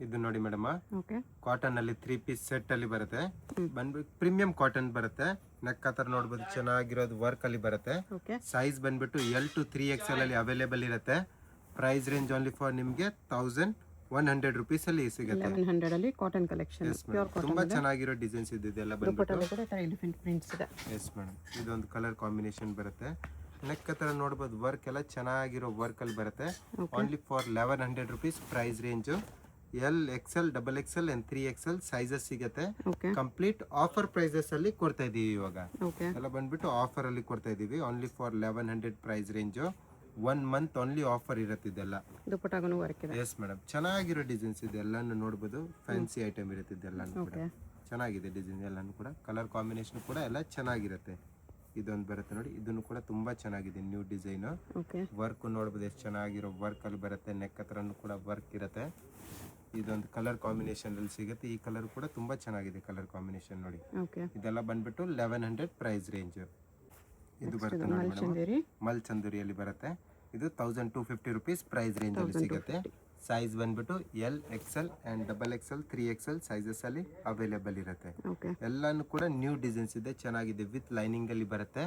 ಇದು ನೋಡಿ madam, okay cotton ಅಲ್ಲಿ 3 ಪೀಸ್ ಸೆಟ್ ಅಲ್ಲಿ ಬರುತ್ತೆ. ಬಂದ್ಬಿಟ್ಟು ಪ್ರೀಮಿಯಂ ಕಾಟನ್ ಬರುತ್ತೆ. ನೆಕ್ ಹತ್ರ ನೋಡ್ಬೋದು ಚೆನ್ನಾಗಿರೋದು ವರ್ಕ್ ಅಲ್ಲಿ ಬರುತ್ತೆ. ಓಕೆ ಸೈಜ್ ಬಂದ್ಬಿಟ್ಟು L to 3XL ಅಲ್ಲಿ ಅವೈಲೇಬಲ್ ಇರುತ್ತೆ. ಪ್ರೈಸ್ ರೇಂಜ್ ಓನ್ಲಿ ಫಾರ್ ನಿಮಗೆ 1100 ರುಪೀಸ್ ಅಲ್ಲಿ ಸಿಗುತ್ತೆ. 1100 ಅಲ್ಲಿ ಕಾಟನ್ ಕಲೆಕ್ಷನ್, ಪ್ಯೂರ್ ಕಾಟನ್. ತುಂಬಾ ಚೆನ್ನಾಗಿರೋ ಡಿಸೈನ್ಸ್ ಇದೆಲ್ಲ ಬಂದ್ಬಿಟ್ಟು. ದುಪಟ್ಟಲ್ಲಿ ಕೂಡ ತರ ಎಲಿಫೆಂಟ್ ಪ್ರಿಂಟ್ಸ್ ಇದೆ. ಎಸ್ ಮೇಡಮ್, ಇದೊಂದು ಕಲರ್ ಕಾಂಬಿನೇಷನ್ ಬರುತ್ತೆ. ನೆಕ್ ಹತ್ರ ನೋಡ್ಬೋದು ವರ್ಕ್ ಎಲ್ಲ ಚೆನ್ನಾಗಿರೋ ವರ್ಕ್ ಅಲ್ಲಿ ಬರುತ್ತೆ. Only for 1100 rupees price range. L, XL, XXL and 3XL sizes ಸಿಗುತ್ತೆ. ಓಕೆ ಕಂಪ್ಲೀಟ್ ಆಫರ್ ಪ್ರೈಸಸ್ ಅಲ್ಲಿ ಕೊಡ್ತಾ ಇದೀವಿ ಇವಾಗ. ಓಕೆ ಎಲ್ಲ ಬಂದ್ಬಿಟ್ಟು ಆಫರ್ ಅಲ್ಲಿ ಕೊಡ್ತಾ ಇದೀವಿ. Only for 1100 price range. 1 month only offer ಇರುತ್ತೆ ಇದೆಲ್ಲ. ದುಪಟ್ಟಾಗೂ ವರ್ಕ್ ಇದೆ. ಎಸ್ ಮೇಡಮ್, ಚೆನ್ನಾಗಿರೋ ಡಿಸೈನ್ಸ್ ಇದೆ. ಎಲ್ಲಾನು ನೋಡ್ಬೋದು, ಫ್ಯಾನ್ಸಿ ಐಟಮ್ ಇರುತ್ತೆ ಇದೆಲ್ಲಾನು ಕೂಡ. ಓಕೆ ಚೆನ್ನಾಗಿದೆ ಡಿಸೈನ್ ಎಲ್ಲಾನು ಕೂಡ. ಕಲರ್ ಕಾಂಬಿನೇಷನ್ ಕೂಡ ಎಲ್ಲ ಚೆನ್ನಾಗಿರುತ್ತೆ. ಇದೊಂದು ಬರುತ್ತೆ ನೋಡಿ, ಇದನ್ನು ಕೂಡ ತುಂಬಾ ಚೆನ್ನಾಗಿದೆ ನ್ಯೂ ಡಿಸೈನ್. ಓಕೆ ವರ್ಕ್ ನೋಡ್ಬೋದು ಎಷ್ಟು ಚೆನ್ನಾಗಿರೋ ವರ್ಕ್ ಅಲ್ಲಿ ಬರುತ್ತೆ. ನೆಕ್ ಹತ್ರನೂ ಕೂಡ ವರ್ಕ್ ಇರುತ್ತೆ. ಇದೊಂದು ಕಲರ್ ಕಾಂಬಿನೇಷನ್ ಅಲ್ಲಿ ಸಿಗುತ್ತೆ. ಈ ಕಲರ್ ಕೂಡ ತುಂಬಾ ಚೆನ್ನಾಗಿದೆ ಕಲರ್ ಕಾಂಬಿನೇಷನ್ ನೋಡಿ. ಓಕೆ ಇದೆಲ್ಲ ಬಂದ್ಬಿಟ್ಟು 1100 ಪ್ರೈಸ್ ರೇಂಜ್. ಇದು ಬರುತ್ತೆ ನೋಡಿ ಮೇಡಮ್, ಚಂದೇರಿ ಮಲ್ ಚಂದೂರಿಯಲ್ಲಿ ಬರುತ್ತೆ. ಇದು 1250 ರುಪೀಸ್ ಪ್ರೈಸ್ ರೇಂಜ್ ಅಲ್ಲಿ ಸಿಗುತ್ತೆ. ಸೈಜ್ ಬಂದ್ಬಿಟ್ಟು L, XL and XXL, 3XL sizes ಅಲ್ಲಿ ಅವೈಲೇಬಲ್ ಇರುತ್ತೆ. ಓಕೆ ಎಲ್ಲಾನು ಕೂಡ ನ್ಯೂ ಡಿಸೈನ್ಸ್ ಇದೆ, ಚೆನ್ನಾಗಿದೆ. ವಿತ್ ಲೈನಿಂಗ್ ಅಲ್ಲಿ ಬರುತ್ತೆ.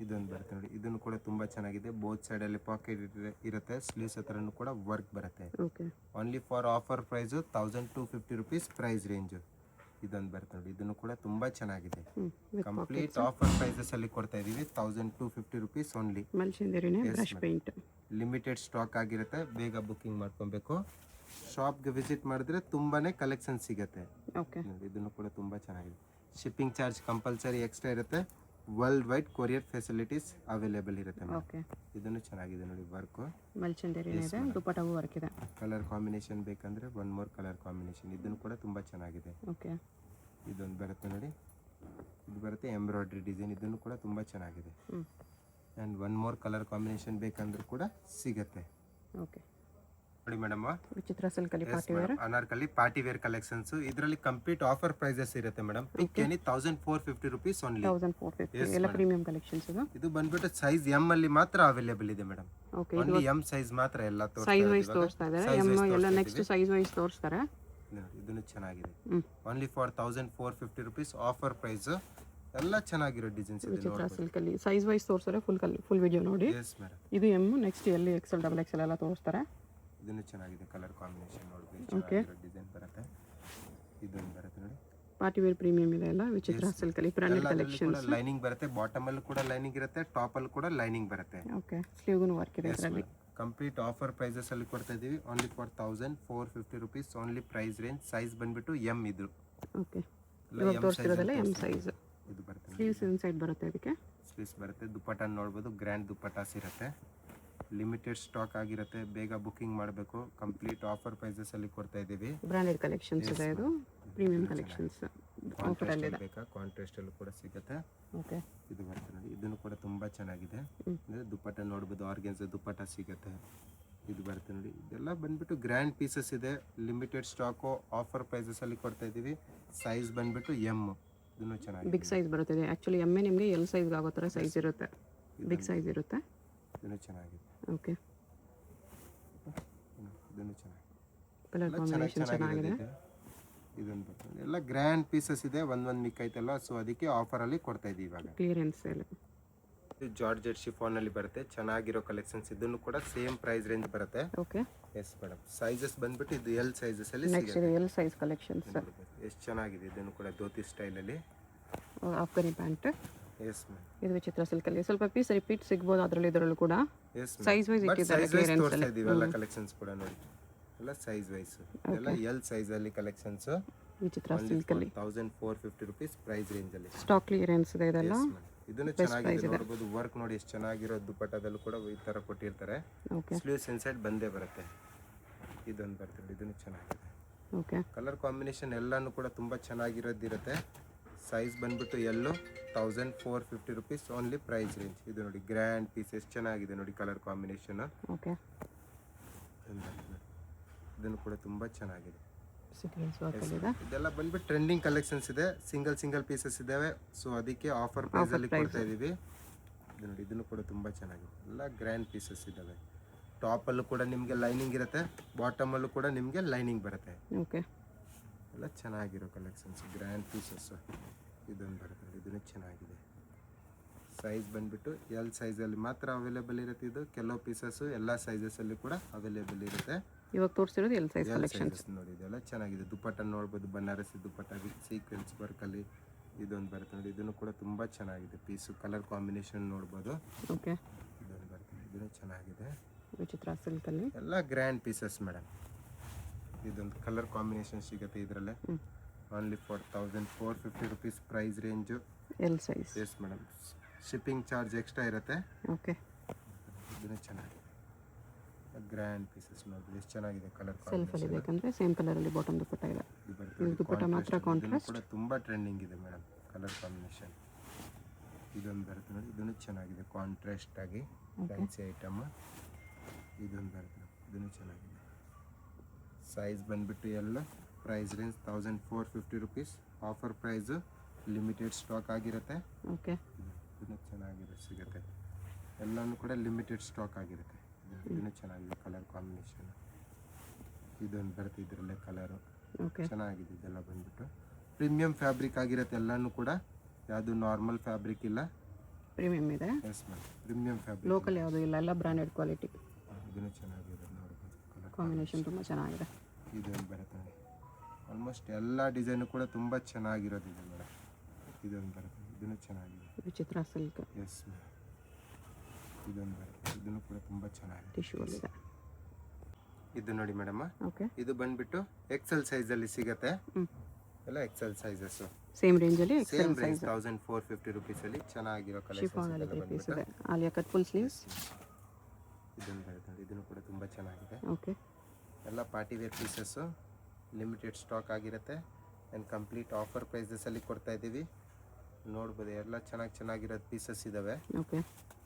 ಇದೊಂದು ಬರುತ್ತೆ ನೋಡಿ, ಇದನ್ನು ಕೂಡ ತುಂಬಾ ಚೆನ್ನಾಗಿದೆ. ಬೋತ್ ಸೈಡ್ ಅಲ್ಲಿ ಪಾಕೆಟ್ ಇರುತ್ತೆ. ಸ್ಲೀವ್ಸ್ ಹತ್ರನೂ ಕೂಡ ವರ್ಕ್ ಬರುತ್ತೆ. Okay only for offer price 1250 rupees price range. ಇದೊಂದು ಬರುತ್ತೆ ನೋಡಿ, ಇದನ್ನು ಕೂಡ ತುಂಬಾ ಚೆನ್ನಾಗಿದೆ. ಕಂಪ್ಲೀಟ್ ಆಫರ್ ಪ್ರೈಸಸ್ ಅಲ್ಲಿ ಕೊಡ್ತಾ ಇದೀವಿ. 1250 ರುಪೀಸ್ ಓನ್ಲಿ. ಮಲ್ಚಿಂದೇರಿನೇ ಬ್ರಷ್ ಪೇಂಟ್. ಲಿಮಿಟೆಡ್ ಸ್ಟಾಕ್ ಆಗಿರುತ್ತೆ, ಬೇಗ ಬುಕಿಂಗ್ ಮಾಡ್ಕೊಬೇಕು. ಶಾಪ್ಗೆ ವಿಸಿಟ್ ಮಾಡಿದ್ರೆ ತುಂಬಾನೇ ಕಲೆಕ್ಷನ್ ಸಿಗುತ್ತೆ. ಓಕೆ ಇದನ್ನು ಕೂಡ ತುಂಬಾ ಚೆನ್ನಾಗಿದೆ. ಶಿಪ್ಪಿಂಗ್ ಚಾರ್ಜ್ ಕಂಪಲ್ಸರಿ ಎಕ್ಸ್ಟ್ರಾ ಇರುತ್ತೆ. World wide courier facilities available ಇರುತ್ತೆ. ಓಕೆ ಇದನ್ನು ಚೆನ್ನಾಗಿದೆ ನೋಡಿ ವರ್ಕ್. ಮಲ್ಚಿಂದೇರಿನೇ ಇದೆ, ದುಪಟ್ಟಾಗೂ ವರ್ಕ್ ಇದೆ. ಕಲರ್ ಕಾಂಬಿನೇಷನ್ ಬೇಕಂದ್ರೆ ಒನ್ ಮೋರ್ ಕಲರ್ ಕಾಂಬಿನೇಷನ್. ಇದನ್ನು ಕೂಡ ತುಂಬಾ ಚೆನ್ನಾಗಿದೆ. ಓಕೆ ಇದೊಂದು ಬರುತ್ತೆ ನೋಡಿ, ಇದು ಬರುತ್ತೆ ಎಂಬ್ರಾಯ್ಡ್ರಿ ಡಿಸೈನ್. ಇದನ್ನು ಕೂಡ ತುಂಬಾ ಚೆನ್ನಾಗಿದೆ. And one more colour combination ಬೇಕಂದ್ರೂ ಕೂಡ ಸಿಗುತ್ತೆ. ಓಕೆ ನೋಡಿ ಮೇಡಮ್, ವಿಚಿತ್ರ ಸಿಲ್ಕಲ್ಲಿ party wear, Anarkali party wear collections. ಇದರಲ್ಲಿ ಕಂಪ್ಲೀಟ್ ಆಫರ್ ಪ್ರೈಸಸ್ ಇರುತ್ತೆ madam. Pick any 1450 rupees only. 1450 ಎಲ್ಲ ಪ್ರೀಮಿಯಂ ಕಲೆಕ್ಷನ್ಸ್ ಇದು. ಇದು ಬಂದ್ಬಿಟ್ಟು ಸೈಜ್ M ಅಲ್ಲಿ ಮಾತ್ರ ಅವೈಲೇಬಲ್ ಇದೆ madam. Okay only M size ಮಾತ್ರ ಎಲ್ಲ ಸೈಜ್ ವೈಸ್ ತೋರಿಸ್ತಾ ಇದ್ದಾರೆ. ಎಮ್ ಎಲ್ಲ ನೆಕ್ಸ್ಟ್ ಸೈಜ್ ವೈಸ್ ತೋರಿಸ್ತಾರೆ. ಇದನ್ನು ಚೆನ್ನಾಗಿದೆ. Only for 1450 rupees offer price. ಎಲ್ಲ ಚೆನ್ನಾಗಿರೋ ಡಿಸೈನ್ಸ್ ಇದೆ. ವಿಚಿತ್ರ ಸಿಲ್ಕಲ್ಲಿ ಸೈಜ್ ವೈಸ್ ತೋರಿಸ್ತಾರೆ. ಫುಲ್ ವಿಡಿಯೋ ನೋಡಿ. ಎಸ್ ಮೇಡಮ್, ಇದು M, next L, XL, XXL ಎಲ್ಲ ತೋರಿಸ್ತಾರೆ. ಇದನ್ನು ಚೆನ್ನಾಗಿದೆ. ಕಲರ್ ಕಾಂಬಿನೇಷನ್ ನೋಡ್ಬೇಕು, ಚೆನ್ನಾಗಿರೋ ಡಿಸೈನ್ ಬರುತ್ತೆ. ಇದೊಂದು ಬರುತ್ತೆ ನೋಡಿ, ಪಾರ್ಟಿ ವೇರ್ ಪ್ರೀಮಿಯಂ ಇದೆ ಎಲ್ಲ. ವಿಚಿತ್ರ ಸಿಲ್ಕಲ್ಲಿ ಬ್ರಾಂಡೆಡ್ ಕಲೆಕ್ಷನ್ಸ್. ಲೈನಿಂಗ್ ಬರುತ್ತೆ. ಬಾಟಮ್ ಅಲ್ಲಿ ಕೂಡ ಲೈನಿಂಗ್ ಇರುತ್ತೆ, ಟಾಪ್ ಅಲ್ಲಿ ಕೂಡ ಲೈನಿಂಗ್ ಬರುತ್ತೆ. ಓಕೆ ಸ್ಲೀವ್ಗೂ ವರ್ಕ್ ಇದೆ ಇದರಲ್ಲಿ. ಕಂಪ್ಲೀಟ್ ಆಫರ್ ಪ್ರೈಸಸ್ ಅಲ್ಲಿ ಕೊಡ್ತಾ ಇದೀವಿ. Only for 1450 rupees only price range. Size ಬಂದ್ಬಿಟ್ಟು M ಇದು. ಓಕೆ ಇವಾಗ ತೋರಿಸ್ತಿರೋದಲ್ಲ M ಸೈಜ್. ಇದು ಬರುತ್ತೆ, ಸ್ಲೀವ್ಸ್ ಇನ್ಸೈಡ್ ಬರುತ್ತೆ. ಅದಕ್ಕೆ ಸ್ಲೀವ್ಸ್ ಬರುತ್ತೆ. ದುಪಟ್ಟ ನೋಡ್ಬೋದು, ಗ್ರ್ಯಾಂಡ್ ದುಪಟ್ಟಾಸ್ ಇರುತ್ತೆ. ಲಿಮಿಟೆಡ್ ಸ್ಟಾಕ್ ಆಗಿರುತ್ತೆ, ಬೇಗ ಬುಕಿಂಗ್ ಮಾಡಬೇಕು. ಕಂಪ್ಲೀಟ್ ಆಫರ್ ಪ್ರೈಸಸ್ ಅಲ್ಲಿ ಕೊಡ್ತಾ ಇದೀವಿ. ಬ್ರಾಂಡೆಡ್ ಕಲೆಕ್ಷನ್ಸ್ ಇದೆ, ಇದು ಪ್ರೀಮಿಯಂ ಕಲೆಕ್ಷನ್ಸ್. ಆಫರ್ ಅಲ್ಲಿ ಇದೆ. ಕಾಂಟ್ರಾಸ್ಟ್ ಅಲ್ಲಿ ಕೂಡ ಸಿಗುತ್ತೆ. ಓಕೆ ಇದು ಬರುತ್ತೆ ನೋಡಿ, ಇದನ್ನು ಕೂಡ ತುಂಬಾ ಚೆನ್ನಾಗಿದೆ. ಅಂದ್ರೆ ದುಪಟ್ಟ ನೋಡ್ಬೋದು, ಆರ್ಗೆನ್ಸ್ ದುಪಟ್ಟ ಸಿಗುತ್ತೆ. ಇದು ಬರುತ್ತೆ ನೋಡಿ, ಇದೆಲ್ಲ ಬಂದ್ಬಿಟ್ಟು ಗ್ರ್ಯಾಂಡ್ ಪೀಸಸ್ ಇದೆ. ಲಿಮಿಟೆಡ್ ಸ್ಟಾಕು ಆಫರ್ ಪ್ರೈಸಸ್ ಅಲ್ಲಿ ಕೊಡ್ತಾ ಇದೀವಿ. ಸೈಜ್ ಬಂದ್ಬಿಟ್ಟು M. ಇದನ್ನು ಚೆನ್ನಾಗಿದೆ. ಬಿಗ್ ಸೈಜ್ ಬರುತ್ತೆ. ಆಕ್ಚುಲಿ ಎಮ್ಮೆ ನಿಮಗೆ L ಸೈಜ್ ಆಗೋ ಥರ ಸೈಜ್ ಇರುತ್ತೆ, ಬಿಗ್ ಸೈಜ್ ಇರುತ್ತೆ. ಇದನ್ನು ಚೆನ್ನಾಗಿದೆ. ಓಕೆ ಇದನ್ನು ಚೆನ್ನಾಗಿದೆ. ಕಲರ್ ಕಾಂಬಿನೇಷನ್ ಚೆನ್ನಾಗಿದೆ. ಇದೊಂದು ಬರ್ತದೆ, ಎಲ್ಲ ಗ್ರ್ಯಾಂಡ್ ಪೀಸಸ್ ಇದೆ. ಒಂದೊಂದು ಮಿಕ್ ಐತಲ್ಲ, ಸೊ ಅದಕ್ಕೆ ಆಫರ್ ಅಲ್ಲಿ ಕೊಡ್ತಾ ಇದೀವಿ ಇವಾಗ. Clearance sale. ಇದು ಜಾರ್ಜೆಟ್ ಶಿಫಾನ್ ಅಲ್ಲಿ ಬರುತ್ತೆ, ಚೆನ್ನಾಗಿರೋ ಕಲೆಕ್ಷನ್ಸ್. ಇದನ್ನು ಕೂಡ ಸೇಮ್ ಪ್ರೈಸ್ ರೇಂಜ್ ಬರುತ್ತೆ. ಓಕೆ ಎಸ್ ಮೇಡಮ್, ಸೈಜಸ್ ಬಂದ್ಬಿಟ್ಟು ಇದು L ಸೈಜಸ್ ಅಲ್ಲಿ ನೆಕ್ಸ್ಟ್ ಸಿಗುತ್ತೆ. L size collections. ಎಷ್ಟು ಚೆನ್ನಾಗಿದೆ. ಇದನ್ನು ಕೂಡ ಧೋತಿ ಸ್ಟೈಲ್ ಅಲ್ಲಿ. ಆಫ್ಘನಿ ಪ್ಯಾಂಟ್. ಎಸ್ ಮ್ಯಾಮ್, ಇದು ವಿಚಿತ್ರ ಸಿಲ್ಕಲ್ಲಿ ಸ್ವಲ್ಪ ಪೀಸ್ ರಿಪೀಟ್ ಸಿಗ್ಬೋದು ಅದರಲ್ಲಿ ಇದರಲ್ಲೂ ಕೂಡ. ಎಸ್ ಸೈಜ್ ವೈಸ್ ಇಟ್ಟಿದ್ದಾರೆ ಕ್ಲಿಯರೆನ್ಸ್ ತೋರಿಸ್ತಾ ಇದೀವಿ. ಎಲ್ಲ ಕಲೆಕ್ಷನ್ಸ್ ಕೂಡ ನೋಡಿ, ಎಲ್ಲ ಸೈಜ್ ವೈಸ್. ಎಲ್ಲ L ಸೈಜ್ ಅಲ್ಲಿ ಕಲೆಕ್ಷನ್ಸ್. ವಿಚಿತ್ರ ಸಿಲ್ಕಲ್ಲಿ 1450 ರುಪೀಸ್ ಪ್ರೈಸ್ ರೇಂಜ್ ಅಲ್ಲಿ ಸ್ಟಾಕ್ ಕ್ಲಿಯರೆನ್ಸ್ ಇದೆ ಇದೆಲ್ಲ. ಇದನ್ನು ಚೆನ್ನಾಗಿದೆ ನೋಡಬಹುದು. ವರ್ಕ್ ನೋಡಿ ಎಷ್ಟು ಚೆನ್ನಾಗಿರೋ. ದುಪಟ್ಟದಲ್ಲೂ ಕೂಡ ಈ ತರ ಕೊಟ್ಟಿರ್ತಾರೆ. ಓಕೆ ಸ್ಲೀವ್ಸ್ ಇನ್ಸೈಡ್ ಬಂದೇ ಬರುತ್ತೆ. ಇದೊಂದು ಬರ್ತದೆ, ಇದನ್ನು ಚೆನ್ನಾಗಿದೆ. ಓಕೆ ಕಲರ್ ಕಾಂಬಿನೇಷನ್ ಎಲ್ಲಾನು ಕೂಡ ತುಂಬಾ ಚೆನ್ನಾಗಿರೋದಿರುತ್ತೆ. ಸೈಜ್ ಬಂದ್ಬಿಟ್ಟು L. 1450 rupees only price range. ಇದು ನೋಡಿ ಗ್ರ್ಯಾಂಡ್ ಪೀಸ್ ಎಷ್ಟು ಚೆನ್ನಾಗಿದೆ ನೋಡಿ ಕಲರ್ ಕಾಂಬಿನೇಷನ್. ಓಕೆ ಇದನ್ನು ಕೂಡ ತುಂಬಾ ಚೆನ್ನಾಗಿದೆ. ಸೀಕ್ವೆನ್ಸ್ ವರ್ಕ್ ಇದೆ. ಇದೆಲ್ಲ ಬಂದ್ಬಿಟ್ಟು ಟ್ರೆಂಡಿಂಗ್ ಕಲೆಕ್ಷನ್ಸ್ ಇದೆ. ಸಿಂಗಲ್ ಪೀಸಸ್ ಇದಾವೆ, ಸೊ ಅದಕ್ಕೆ ಆಫರ್ ಪ್ರೈಸ್ ಅಲ್ಲಿ ಕೊಡ್ತಾ ಇದೀವಿ. ಇದು ನೋಡಿ, ಇದನ್ನು ಕೂಡ ತುಂಬಾ ಚೆನ್ನಾಗಿದೆ. ಎಲ್ಲ ಗ್ರ್ಯಾಂಡ್ ಪೀಸಸ್ ಇದಾವೆ. ಟಾಪಲ್ಲೂ ಕೂಡ ನಿಮಗೆ ಲೈನಿಂಗ್ ಇರುತ್ತೆ, ಬಾಟಮಲ್ಲೂ ಕೂಡ ನಿಮಗೆ ಲೈನಿಂಗ್ ಬರುತ್ತೆ. ಓಕೆ. ಎಲ್ಲ ಚೆನ್ನಾಗಿರೋ ಕಲೆಕ್ಷನ್ಸ್, ಗ್ರ್ಯಾಂಡ್ ಪೀಸಸ್. ಇದೊಂದು ಬರುತ್ತೆ, ಇದನ್ನು ಚೆನ್ನಾಗಿದೆ. ಸೈಜ್ ಬಂದುಬಿಟ್ಟು ಎಲ್ ಸೈಜಲ್ಲಿ ಮಾತ್ರ ಅವೈಲೇಬಲ್ ಇರುತ್ತೆ. ಇದು ಕೆಲವು ಪೀಸಸ್ಸು ಎಲ್ಲ ಸೈಜಸಲ್ಲಿ ಕೂಡ ಅವೈಲೇಬಲ್ ಇರುತ್ತೆ. ಇವಾಗ ತೋರಿಸಿರೋದು L size L collections. Sizes ನೋಡಿ, ಇದೆಲ್ಲ ಚೆನ್ನಾಗಿದೆ. ದುಪ್ಪಟ್ಟ ನೋಡ್ಬೋದು, ಬನಾರಸಿ ದುಪ್ಪಟ್ಟ ವಿತ್ ಸೀಕ್ವೆನ್ಸ್ ವರ್ಕಲ್ಲಿ ಇದೊಂದು ಬರುತ್ತೆ ನೋಡಿ. ಇದನ್ನು ಕೂಡ ತುಂಬ ಚೆನ್ನಾಗಿದೆ ಪೀಸು. ಕಲರ್ ಕಾಂಬಿನೇಷನ್ ನೋಡ್ಬೋದು. ಓಕೆ. ಇದೊಂದು ಬರುತ್ತೆ, ಇದನ್ನು ಚೆನ್ನಾಗಿದೆ. ವಿಚಿತ್ರ ಸಿಲ್ಕಲ್ಲಿ ಎಲ್ಲ ಗ್ರ್ಯಾಂಡ್ ಪೀಸಸ್ ಮೇಡಮ್. ಇದೊಂದು ಕಲರ್ ಕಾಂಬಿನೇಷನ್ ಸಿಗುತ್ತೆ ಇದರಲ್ಲೇ. Only for 1450 rupees price range. L size. Yes madam, shipping charge extra ಇರುತ್ತೆ. ಓಕೆ. ಇದನ್ನು ಚೆನ್ನಾಗಿದೆ, ಗ್ರ್ಯಾಂಡ್ ಪೀಸಸ್ ನೋಡಿ ಎಷ್ಟು ಚೆನ್ನಾಗಿದೆ. ಕಲರ್ ಸೆಲ್ಫಲ್ಲಿ ಬೇಕಂದ್ರೆ ಸೇಮ್ ಕಲರಲ್ಲಿ ಬಾಟಮ್ ದುಪ್ಪಟ್ಟ ಇದೆ. ದುಪ್ಪಟ್ಟ ಮಾತ್ರ ಕಾಂಟ್ರಾಸ್ಟ್ ಕೂಡ ತುಂಬ ಟ್ರೆಂಡಿಂಗ್ ಇದೆ ಮೇಡಮ್ ಕಲರ್ ಕಾಂಬಿನೇಷನ್. ಇದೊಂದು ಬರುತ್ತೆ ನೋಡಿ, ಇದನ್ನು ಚೆನ್ನಾಗಿದೆ ಕಾಂಟ್ರಾಸ್ಟ್ ಆಗಿ ಫ್ಯಾನ್ಸಿ ಐಟಮ್. ಇದೊಂದು ಬರುತ್ತೆ, ಇದನ್ನು ಚೆನ್ನಾಗಿದೆ. ಸೈಜ್ ಬಂದುಬಿಟ್ಟು ಎಲ್ಲ price range 1450 rupees. Offer price, limited stock ಆಗಿರುತ್ತೆ. ಓಕೆ. ಇದನ್ನು ಚೆನ್ನಾಗಿದೆ ಸಿಗುತ್ತೆ. ಎಲ್ಲನೂ ಕೂಡ ಲಿಮಿಟೆಡ್ ಸ್ಟಾಕ್ ಆಗಿರುತ್ತೆ. ಇದನ್ನು ಚೆನ್ನಾಗಿದೆ ಕಲರ್ ಕಾಂಬಿನೇಷನ್. ಇದೊಂದು ಬರುತ್ತೆ ಇದರಲ್ಲೇ ಕಲರು. ಓಕೆ. ಚೆನ್ನಾಗಿದೆ. ಇದೆಲ್ಲ ಬಂದ್ಬಿಟ್ಟು ಪ್ರೀಮಿಯಂ ಫ್ಯಾಬ್ರಿಕ್ ಆಗಿರುತ್ತೆ. ಎಲ್ಲನೂ ಕೂಡ ಯಾವುದು ನಾರ್ಮಲ್ ಫ್ಯಾಬ್ರಿಕ್ ಇಲ್ಲ, ಪ್ರೀಮಿಯಂ ಇದೆ. Yes ma'am, premium fabric. Local ಯಾವುದು ಇಲ್ಲ, ಎಲ್ಲ ಬ್ರಾಂಡೆಡ್ ಕ್ವಾಲಿಟಿ. ಇದನ್ನು ಚೆನ್ನಾಗಿದೆ ನೋಡ್ಬೋದು. ಕಲರ್ ಕಾಂಬಿನೇಷನ್ ತುಂಬ ಚೆನ್ನಾಗಿದೆ. ಇದೊಂದು ಬರುತ್ತೆ ನೋಡಿ, ಆಲ್ಮೋಸ್ಟ್ ಎಲ್ಲ ಡಿಸೈನು ಕೂಡ ತುಂಬ ಚೆನ್ನಾಗಿರೋದು ಇದೆ ಮೇಡಮ್. ಇದೊಂದು ಬರುತ್ತೆ, ಇದನ್ನು ಚೆನ್ನಾಗಿದೆ. ವಿಚಿತ್ರ ಸಿಲ್ಕ್ ಎಸ್ ಮ್ಯಾಮ್, ಇದೊಂದು ಬರುತ್ತೆ, ಇದನ್ನು ಕೂಡ ತುಂಬ ಚೆನ್ನಾಗಿದೆ. ಟಿಶ್ಯೂ ಇದೆ. ಇದು ನೋಡಿ ಮೇಡಮ್, ಓಕೆ. ಇದು ಬಂದ್ಬಿಟ್ಟು ಎಕ್ಸೆಲ್ ಸೈಜಲ್ಲಿ ಸಿಗುತ್ತೆ. ಎಲ್ಲ ಎಕ್ಸೆಲ್ ಸೈಜಸ್, ಸೇಮ್ ರೇಂಜಲ್ಲಿ ಸೇಮ್ ಎಕ್ಸೆಲ್ ರೇಂಜ್ ಸೈಜ್. 1450 ರುಪೀಸಲ್ಲಿ ಚೆನ್ನಾಗಿರೋ ಶಿಫಾನ್ ಅಲ್ಲಿ 3 ಪೀಸ್ ಕಲೆಕ್ಷನ್ಸ್. ಇದೆ. Alia cut full sleeves. ಇದೊಂದು ಬರುತ್ತೆ ನೋಡಿ, ಇದನ್ನು ಕೂಡ ತುಂಬ ಚೆನ್ನಾಗಿದೆ. ಓಕೆ. ಎಲ್ಲ party wear pieces, limited stock ಆಗಿರುತ್ತೆ. ಆ್ಯಂಡ್ ಕಂಪ್ಲೀಟ್ ಆಫರ್ ಪ್ರೈಸಸಲ್ಲಿ ಕೊಡ್ತಾ ಇದ್ದೀವಿ. ನೋಡ್ಬೋದು, ಎಲ್ಲ ಚೆನ್ನಾಗಿರೋ ಪೀಸಸ್ ಇದ್ದಾವೆ. ಓಕೆ.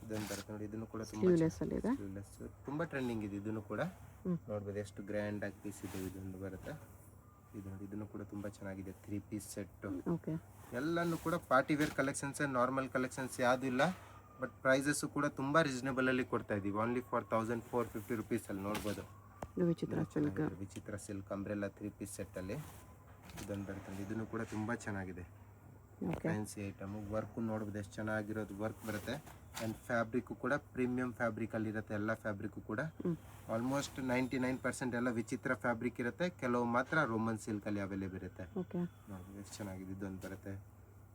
ಇದೊಂದು ಬರುತ್ತೆ ನೋಡಿ, ಇದನ್ನು ಕೂಡ ತುಂಬ ಸ್ಲೀವ್ಲೆಸ್ ಅಲ್ಲಿ ಇದೆ. ಸ್ಲೀವ್ಲೆಸ್ ತುಂಬ ಟ್ರೆಂಡಿಂಗ್ ಇದೆ. ಇದನ್ನು ಕೂಡ ನೋಡ್ಬೋದು ಎಷ್ಟು ಗ್ರ್ಯಾಂಡ್ ಆಗಿ ಪೀಸ್ ಇದೆ. ಇದೊಂದು ಬರುತ್ತೆ, ಇದು ನೋಡಿ, ಇದನ್ನು ಕೂಡ ತುಂಬ ಚೆನ್ನಾಗಿದೆ. 3 ಪೀಸ್ ಸೆಟ್ಟು. ಓಕೆ. ಎಲ್ಲನೂ ಕೂಡ party wear collections, normal collections ಯಾವುದೂ ಇಲ್ಲ. ಬಟ್ ಪ್ರೈಸಸ್ಸು ಕೂಡ ತುಂಬ ರೀಸನೇಬಲಲ್ಲಿ ಕೊಡ್ತಾ ಇದ್ದೀವಿ. ಓನ್ಲಿ ಫಾರ್ 1450 ರುಪೀಸಲ್ಲಿ ನೋಡ್ಬೋದು. ಇದು ವಿಚಿತ್ರ ಸಿಲ್ಕ್. ವಿಚಿತ್ರ ಸಿಲ್ಕ್ ಅಂಬ್ರೆಲ್ಲ 3 ಪೀಸ್ ಸೆಟ್ಟಲ್ಲಿ ಇದೊಂದು ಬರುತ್ತೆ. ಇದನ್ನು ಕೂಡ ತುಂಬ ಚೆನ್ನಾಗಿದೆ. ಓಕೆ. Fancy item. ವರ್ಕು ನೋಡ್ಬೋದು ಎಷ್ಟು ಚೆನ್ನಾಗಿರೋದು ವರ್ಕ್ ಬರುತ್ತೆ. ಆ್ಯಂಡ್ ಫ್ಯಾಬ್ರಿಕ್ಕು ಕೂಡ ಪ್ರೀಮಿಯಂ ಫ್ಯಾಬ್ರಿಕಲ್ಲಿ ಇರುತ್ತೆ. ಎಲ್ಲ ಫ್ಯಾಬ್ರಿಕ್ಕು ಕೂಡ ಆಲ್ಮೋಸ್ಟ್ 99% ಎಲ್ಲ ವಿಚಿತ್ರ ಫ್ಯಾಬ್ರಿಕ್ ಇರುತ್ತೆ. ಕೆಲವು ಮಾತ್ರ ರೋಮನ್ ಸಿಲ್ಕಲ್ಲಿ ಅವೈಲೇಬಲ್ ಇರುತ್ತೆ. ಓಕೆ. ನೋಡ್ಬೋದು ಎಷ್ಟು ಚೆನ್ನಾಗಿದೆ. ಇದೊಂದು ಬರುತ್ತೆ,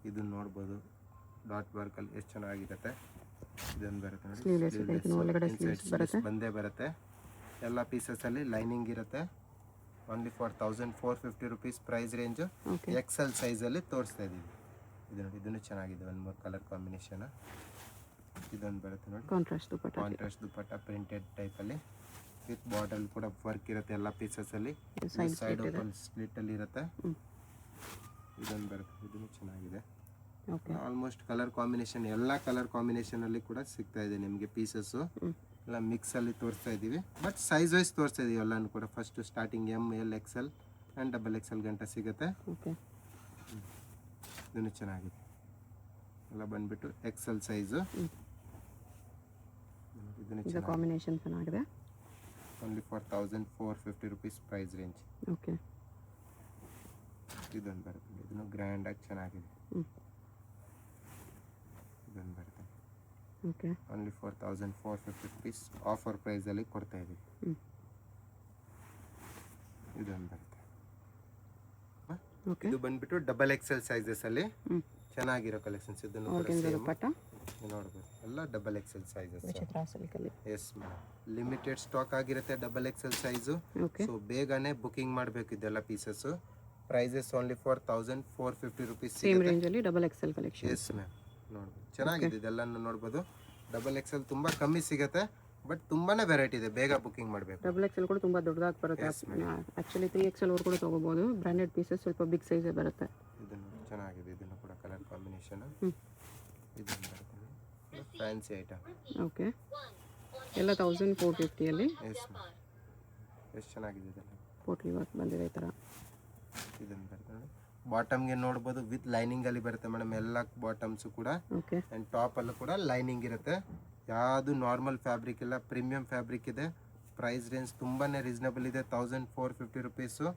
ಇದನ್ನು ನೋಡ್ಬೋದು ಡಾಟ್ ವರ್ಕಲ್ಲಿ ಎಷ್ಟು ಚೆನ್ನಾಗಿರುತ್ತೆ. ಇದೊಂದು ಬರುತ್ತೆ ನೋಡಿ, ಸ್ಲೀವ್ಲೆಸ್ ಇದೆ. ಇದನ್ನು ಒಳಗಡೆ ಸ್ಲೀವ್ಸ್ ಬರುತ್ತೆ. ಬಂದೇ ಬರುತ್ತೆ. ಎಲ್ಲ ಪೀಸಸಲ್ಲಿ ಲೈನಿಂಗ್ ಇರುತ್ತೆ. Only for 1450 rupees price range. Okay. XL ಸೈಜಲ್ಲಿ ತೋರಿಸ್ತಾ ಇದ್ದೀವಿ. ಇದು ನೋಡಿ, ಇದನ್ನು ಚೆನ್ನಾಗಿದೆ. ಒಂದು ಮೂರು ಕಲರ್ ಕಾಂಬಿನೇಷನ್. ಇದೊಂದು ಬರುತ್ತೆ ನೋಡಿ, ಕಾಂಟ್ರಾಸ್ಟ್ ದುಪ್ಪಟ್ಟ. ಕಾಂಟ್ರಾಸ್ಟ್ ದುಪ್ಪಟ್ಟ ಪ್ರಿಂಟೆಡ್ ಟೈಪಲ್ಲಿ ವಿತ್ ಬಾರ್ಡರ್ ಕೂಡ ವರ್ಕ್ ಇರುತ್ತೆ. ಎಲ್ಲ ಪೀಸಸಲ್ಲಿ ಸೈಡ್ ಸೈಡ್ ಓಪನ್ ಸ್ಲಿಟ್ಟಲ್ಲಿ ಇರುತ್ತೆ. ಇದೊಂದು ಬರುತ್ತೆ, ಇದನ್ನು ಚೆನ್ನಾಗಿದೆ. ಓಕೆ. ಆಲ್ಮೋಸ್ಟ್ ಕಲರ್ ಕಾಂಬಿನೇಷನ್, ಎಲ್ಲ ಕಲರ್ ಕಾಂಬಿನೇಷನಲ್ಲಿ ಕೂಡ ಸಿಗ್ತಾ ಇದೆ ನಿಮಗೆ ಪೀಸಸ್ಸು. ಎಲ್ಲ ಮಿಕ್ಸಲ್ಲಿ ತೋರಿಸ್ತಾ ಇದ್ದೀವಿ. ಬಟ್ ಸೈಜ್ ವೈಸ್ ತೋರಿಸ್ತಾ ಇದ್ದೀವಿ ಎಲ್ಲನೂ ಕೂಡ. First starting ML XL and XXL ಗಂಟ ಸಿಗುತ್ತೆ. ಓಕೆ. ಇದನ್ನು ಚೆನ್ನಾಗಿದೆ. ಎಲ್ಲ ಬಂದ್ಬಿಟ್ಟು XL ಸೈಜು. ಇದನ್ನು ಇದು ಕಾಂಬಿನೇಷನ್ ಚೆನ್ನಾಗಿದೆ. Only for 1450 rupees price range. Okay. ಇದೊಂದು ಬರುತ್ತೆ, ಇದನ್ನು ಗ್ರ್ಯಾಂಡಾಗಿ ಚೆನ್ನಾಗಿದೆ. ಇದೊಂದು ಬರುತ್ತೆ, okay. Only for 1450 rupees offer ಪ್ರೈಸಲ್ಲಿ ಕೊಡ್ತಾ ಇದ್ದೀವಿ. ಇದೊಂದು ಬರುತ್ತೆ. ಓಕೆ. ಇದು ಬಂದ್ಬಿಟ್ಟು XXL ಸೈಜಸಲ್ಲಿ ಚೆನ್ನಾಗಿರೋ ಕಲೆಕ್ಷನ್ಸ್. ಇದನ್ನು ಕೂಡ ಆರ್ಗೆನ್ಜಾ ಸೇಮ್ ದುಪ್ಪಟ್ಟ. ನೋಡ್ಬೋದು, ಎಲ್ಲ XXL ಸೈಜಸ್. ವಿಚಿತ್ರ ಸಿಲ್ಕಲ್ಲಿ. ಎಸ್ ಮೇಡಮ್, ಲಿಮಿಟೆಡ್ ಸ್ಟಾಕ್ ಆಗಿರುತ್ತೆ XXL ಸೈಜು. ಓಕೆ. ಸೊ ಬೇಗನೆ ಬುಕಿಂಗ್ ಮಾಡಬೇಕು ಇದೆಲ್ಲ pieces. Prices only for 1450 rupees. Same ರೇಂಜಲ್ಲಿ XXL ಕಲೆಕ್ಷನ್. ಎಸ್ ಮ್ಯಾಮ್, ನೋಡ್ಬೋದು ಚೆನ್ನಾಗಿದೆ. ಇದೆಲ್ಲನೂ ನೋಡ್ಬೋದು. XXL ತುಂಬ ಕಮ್ಮಿ ಸಿಗುತ್ತೆ, ಬಟ್ ತುಂಬಾನೇ ವೆರೈಟಿ ಇದೆ. ಬೇಗ ಬುಕಿಂಗ್ ಮಾಡಬೇಕು. XXL ಕೂಡ ತುಂಬ ದೊಡ್ಡದಾಗಿ ಬರುತ್ತೆ. ಆ್ಯಕ್ಚುಲಿ 3XL ಅವ್ರು ಕೂಡ ತೊಗೋಬೋದು. ಬ್ರ್ಯಾಂಡೆಡ್ ಪೀಸಸ್ ಸ್ವಲ್ಪ ಬಿಗ್ ಸೈಜೇ ಬರುತ್ತೆ. ಇದನ್ನು ಚೆನ್ನಾಗಿದೆ. ಇದನ್ನು ಕೂಡ ಕಲರ್ ಕಾಂಬಿನೇಷನ್. ಇದನ್ನು ಬರುತ್ತೆ ಫ್ಯಾನ್ಸಿ ಐಟಮ್. ಓಕೆ. ಎಲ್ಲ 1450ಅಲ್ಲಿ. ಎಸ್ ಮ್ಯಾಮ್, ಎಷ್ಟು ಚೆನ್ನಾಗಿದೆ ಇದೆಲ್ಲ. ಪೋಟ್ಲಿ ವರ್ಕ್ ಬಂದಿದೆ ಈ ಥರ. ಇದನ್ನು ಬರುತ್ತೆ ನೋಡಿ, ಬಾಟಮ್ಗೆ ನೋಡ್ಬೋದು ವಿತ್ ಲೈನಿಂಗಲ್ಲಿ ಬರುತ್ತೆ ಮೇಡಮ್. ಎಲ್ಲ ಬಾಟಮ್ಸು ಕೂಡ. ಓಕೆ. ಆ್ಯಂಡ್ ಟಾಪಲ್ಲೂ ಕೂಡ ಲೈನಿಂಗ್ ಇರುತ್ತೆ. ಯಾವುದು ನಾರ್ಮಲ್ ಫ್ಯಾಬ್ರಿಕ್ ಇಲ್ಲ, ಪ್ರೀಮಿಯಂ ಫ್ಯಾಬ್ರಿಕ್ ಇದೆ. ಪ್ರೈಸ್ ರೇಂಜ್ ತುಂಬಾನೇ ರೀಸನಬಲ್ ಇದೆ. 1450 ರುಪೀಸು.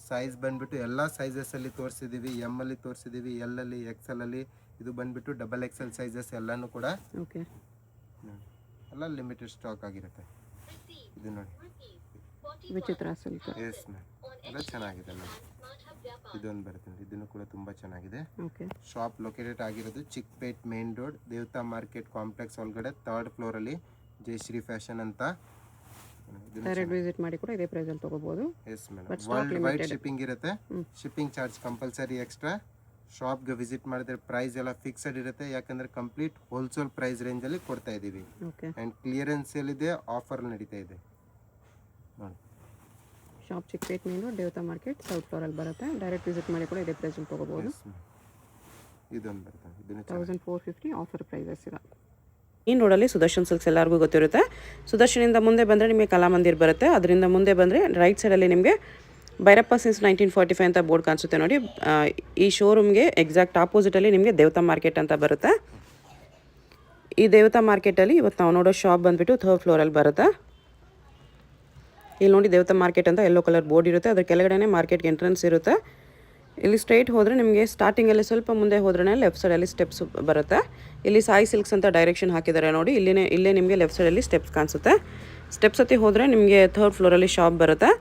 ಸೈಜ್ ಬಂದ್ಬಿಟ್ಟು ಎಲ್ಲ ಸೈಜಸ್ ಅಲ್ಲಿ ತೋರಿಸಿದೀವಿ. ಎಮ್ ಅಲ್ಲಿ ತೋರಿಸಿದೀವಿ, ಎಲ್ ಅಲ್ಲಿ, ಎಕ್ಸೆಲ್ ಅಲ್ಲಿ. ಇದು ಬಂದ್ಬಿಟ್ಟು XXL ಸೈಜಸ್ ಎಲ್ಲಾನು ಕೂಡ ಓಕೆ ಎಲ್ಲ ಲಿಮಿಟೆಡ್ ಸ್ಟಾಕ್ ಆಗಿರುತ್ತೆ. ಇದು ನೋಡಿ ವಿಚಿತ್ರ ಸಿಲ್ಕ್. ಎಸ್ ಮ್ಯಾಮ್, ಎಲ್ಲ ಚೆನ್ನಾಗಿದೆ ಮ್ಯಾಮ್. ಇದೊಂದು ಬರುತ್ತೆ, ಇದನ್ನು ಕೂಡ ತುಂಬಾ ಚೆನ್ನಾಗಿದೆ. ಓಕೆ ಶಾಪ್ ಲೊಕೇಟೆಡ್ ಆಗಿರೋದು Chickpet main road, Devatha market complex ಒಳಗಡೆ 3rd ಫ್ಲೋರ್ ಅಲ್ಲಿ ಜಯಶ್ರೀ ಫ್ಯಾಷನ್ ಅಂತ. ಡೈರೆಕ್ಟ್ ವಿಸಿಟ್ ಮಾಡಿ ಕೂಡ ಇದೇ ಪ್ರೈಸ್ ಅಲ್ಲಿ ತಗೋಬಹುದು. Yes madam, world wide shipping ಇರುತ್ತೆ. Shipping charge compulsory extra. ಶಾಪ್ಗೆ ವಿಸಿಟ್ ಮಾಡಿದ್ರೆ ಪ್ರೈಸ್ ಎಲ್ಲ ಫಿಕ್ಸೆಡ್ ಇರುತ್ತೆ, ಯಾಕಂದ್ರೆ ಕಂಪ್ಲೀಟ್ ಹೋಲ್ಸೇಲ್ ಪ್ರೈಸ್ ರೇಂಜ್ ಅಲ್ಲಿ ಕೊಡ್ತಾ ಇದೀವಿ. ಓಕೆ ಅಂಡ್ ಕ್ಲಿಯರೆನ್ಸ್ ಸೇಲ್ ಇದೆ, ಆಫರ್ ನಡೀತಾ ಇದೆ ನೋಡಿ. Shop Chickpet main road, Devatha market, south floor ಅಲ್ಲಿ ಬರುತ್ತೆ. ಡೈರೆಕ್ಟ್ ವಿಸಿಟ್ ಮಾಡಿ ಕೂಡ ಇದೇ ಪ್ರೈಸ್ ಅಲ್ಲಿ ತಗೋಬಹುದು. ಇದೊಂದು ಬರುತ್ತೆ, ಇದನ್ನು 1450 ಆಫರ್ ಪ್ರೈಸಸ್ ಇದೆ. ಈ ರೋಡಲ್ಲಿ ಸುದರ್ಶನ್ ಸಿಲ್ಕ್ಸ್ ಎಲ್ಲರಿಗೂ ಗೊತ್ತಿರುತ್ತೆ. ಸುದರ್ಶನಿಂದ ಮುಂದೆ ಬಂದರೆ ನಿಮಗೆ ಕಲಾಮಂದಿರ್ ಬರುತ್ತೆ. ಅದರಿಂದ ಮುಂದೆ ಬಂದರೆ ರೈಟ್ ಸೈಡಲ್ಲಿ ನಿಮಗೆ ಭೈರಪ್ಪ ಸಿನ್ಸ್ 1945 ಅಂತ ಬೋರ್ಡ್ ಕಾಣಿಸುತ್ತೆ ನೋಡಿ. ಈ ಶೋರೂಮ್ಗೆ ಎಕ್ಸಾಕ್ಟ್ ಆಪೋಸಿಟಲ್ಲಿ ನಿಮಗೆ ದೇವತಾ ಮಾರ್ಕೆಟ್ ಅಂತ ಬರುತ್ತೆ. ಈ ದೇವತಾ ಮಾರ್ಕೆಟಲ್ಲಿ ಇವತ್ತು ನಾವು ನೋಡೋ ಶಾಪ್ ಬಂದುಬಿಟ್ಟು 3rd ಫ್ಲೋರಲ್ಲಿ ಬರುತ್ತೆ. ಇಲ್ಲಿ ನೋಡಿ ದೇವತಾ ಮಾರ್ಕೆಟ್ ಅಂತ ಯೆಲ್ಲೋ ಕಲರ್ ಬೋರ್ಡ್ ಇರುತ್ತೆ. ಅದ್ರ ಕೆಳಗಡೆ ಮಾರ್ಕೆಟ್ಗೆ ಎಂಟ್ರೆನ್ಸ್ ಇರುತ್ತೆ. ಇಲ್ಲಿ ಸ್ಟ್ರೈಟ್ ಹೋದರೆ ನಿಮಗೆ ಸ್ಟಾರ್ಟಿಂಗಲ್ಲಿ ಸ್ವಲ್ಪ ಮುಂದೆ ಹೋದ್ರೆ ಲೆಫ್ಟ್ ಸೈಡಲ್ಲಿ ಸ್ಟೆಪ್ಸ್ ಬರುತ್ತೆ. ಇಲ್ಲಿ ಸಾಯಿ ಸಿಲ್ಕ್ಸ್ ಅಂತ ಡೈರೆಕ್ಷನ್ ಹಾಕಿದ್ದಾರೆ ನೋಡಿ. ಇಲ್ಲೇ ನಿಮಗೆ ಲೆಫ್ಟ್ ಸೈಡಲ್ಲಿ ಸ್ಟೆಪ್ಸ್ ಕಾಣಿಸುತ್ತೆ. ಸ್ಟೆಪ್ಸ್ ಹತ್ತಿ ಹೋದರೆ ನಿಮಗೆ 3rd ಫ್ಲೋರಲ್ಲಿ ಶಾಪ್ ಬರುತ್ತೆ.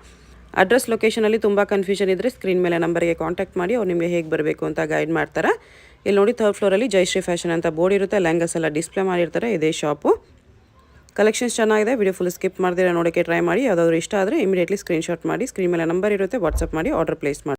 ಅಡ್ರೆಸ್ ಲೊಕೇಶನಲ್ಲಿ ತುಂಬ ಕನ್ಫ್ಯೂಷನ್ ಇದ್ದರೆ ಸ್ಕ್ರೀನ್ ಮೇಲೆ ನಂಬರ್ಗೆ ಕಾಂಟ್ಯಾಕ್ಟ್ ಮಾಡಿ ಅವ್ರು ನಿಮಗೆ ಹೇಗೆ ಬರಬೇಕು ಅಂತ ಗೈಡ್ ಮಾಡ್ತಾರೆ. ಇಲ್ಲಿ ನೋಡಿ 3rd ಫ್ಲೋರಲ್ಲಿ ಜಯಶ್ರೀ ಫ್ಯಾಷನ್ ಅಂತ ಬೋರ್ಡ್ ಇರುತ್ತೆ. ಲೆಹಂಗಾಸ್ ಎಲ್ಲ ಡಿಸ್ಪ್ಲೇ ಮಾಡಿರ್ತಾರೆ. ಇದೇ ಶಾಪು. ಕಲೆಕ್ಷನ್ಸ್ ಚೆನ್ನಾಗಿದೆ. ವಿಡಿಯೋ ಫುಲ್ ಸ್ಕಿಪ್ ಮಾಡ್ದಿರ ನೋಡೋಕ್ಕೆ ಟ್ರೈ ಮಾಡಿ. ಯಾವುದಾದ್ರೂ ಇಷ್ಟ ಆದರೆ ಇಮಿಡಿಯೇಟ್ಲಿ ಸ್ಕ್ರೀನ್ಶಾಟ್ ಮಾಡಿ ಸ್ಕ್ರೀನ್ ಮೇಲೆ ನಂಬರ್ ಇರುತ್ತೆ, ವಾಟ್ಸಪ್ ಮಾಡಿ ಆರ್ಡರ್ ಪ್ಲೇಸ್ ಮಾಡಿ.